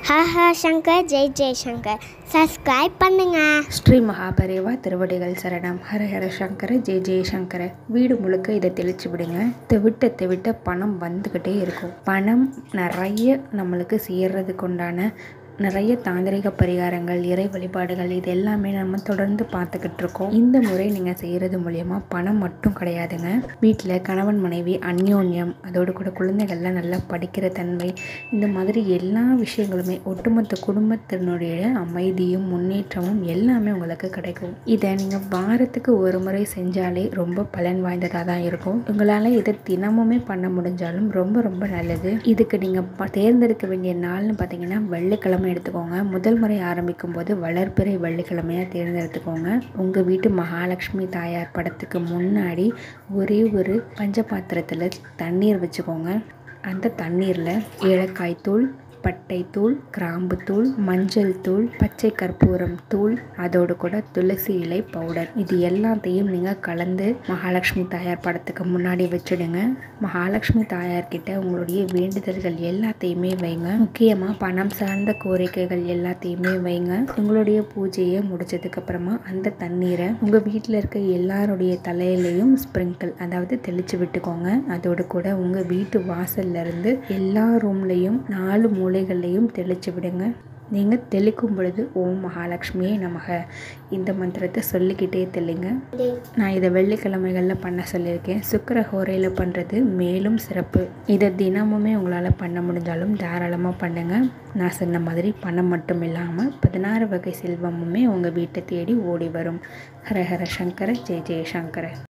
ஹஹ Shankar Jai Jaishankar subscribe பண்ணுங்க. ஸ்ரீ மகாபரிவா திருவடிகள் சரணம். ஹரஹர சங்கர ஜெய் ஜெய்சங்கர. வீடு முழுக்க இதை தெளிச்சு விடுங்க. தெவிட்ட பணம் வந்துக்கிட்டே இருக்கும். பணம் நிறைய நம்மளுக்கு சேர்றதுக்கு உண்டான நிறைய தாந்திரிக பரிகாரங்கள், இறை வழிபாடுகள், இது எல்லாமே நம்ம தொடர்ந்து பார்த்துக்கிட்டு இருக்கோம். இந்த முறை நீங்கள் செய்கிறது மூலயமா பணம் மட்டும் கிடையாதுங்க, வீட்டில் கணவன் மனைவி அந்யோன்யம், அதோடு கூட குழந்தைகள்லாம் நல்லா படிக்கிற தன்மை, இந்த மாதிரி எல்லா விஷயங்களுமே ஒட்டுமொத்த குடும்பத்தினுடைய அமைதியும் முன்னேற்றமும் எல்லாமே உங்களுக்கு கிடைக்கும். இதை நீங்கள் வாரத்துக்கு ஒரு முறை செஞ்சாலே ரொம்ப பலன் வாய்ந்ததாக தான் இருக்கும். உங்களால் இதை தினமுமே பண்ண முடிஞ்சாலும் ரொம்ப ரொம்ப நல்லது. இதுக்கு நீங்கள் தேர்ந்தெடுக்க வேண்டிய நாள்னு பார்த்தீங்கன்னா வெள்ளிக்கிழமை எடுத்துக்கோங்க. முதல் முறை ஆரம்பிக்கும் போது வளர்பிறை வெள்ளிக்கிழமையாக தேர்ந்தெடுத்துக்கோங்க. உங்கள் வீட்டு மகாலட்சுமி தாயார் படத்துக்கு முன்னாடி ஒரே ஒரு பஞ்ச பாத்திரத்தில் தண்ணீர் வச்சுக்கோங்க. அந்த தண்ணீரில் ஏலக்காய் தூள், பட்டை தூள், கிராம்பு தூள், மஞ்சள் தூள், பச்சை கற்பூரம் தூள், அதோடு கூட துளசி இலை பவுடர், இது எல்லாத்தையும் நீங்கள் கலந்து மகாலட்சுமி தாயார் படத்துக்கு முன்னாடி வச்சுடுங்க. மகாலட்சுமி தாயார்கிட்ட உங்களுடைய வேண்டுதல்கள் எல்லாத்தையுமே வைங்க. முக்கியமாக பணம் சார்ந்த கோரிக்கைகள் எல்லாத்தையுமே வைங்க. உங்களுடைய பூஜையை முடிச்சதுக்கப்புறமா அந்த தண்ணீரை உங்கள் வீட்டில் இருக்க எல்லாருடைய தலையிலையும் ஸ்ப்ரிங்கிள், அதாவது தெளித்து விட்டுக்கோங்க. அதோடு கூட உங்கள் வீட்டு வாசல்ல இருந்து எல்லா ரூம்லையும் 4 மூலைகள்லையும் தெளித்து விடுங்க. நீங்கள் தெளிக்கும் பொழுது ஓம் மகாலட்சுமியே நமக இந்த மந்திரத்தை சொல்லிக்கிட்டே தெளிங்க. நான் இதை வெள்ளிக்கிழமைகளில் பண்ண சொல்லியிருக்கேன். சுக்கிர ஹோரையில் பண்ணுறது மேலும் சிறப்பு. இதை தினமுமே உங்களால் பண்ண முடிஞ்சாலும் தாராளமாக பண்ணுங்கள். நான் சொன்ன மாதிரி பணம் மட்டும் இல்லாமல் 16 வகை செல்வமுமே உங்கள் வீட்டை தேடி ஓடி வரும். ஹரஹர சங்கர ஜெய் ஜெய்சங்கர.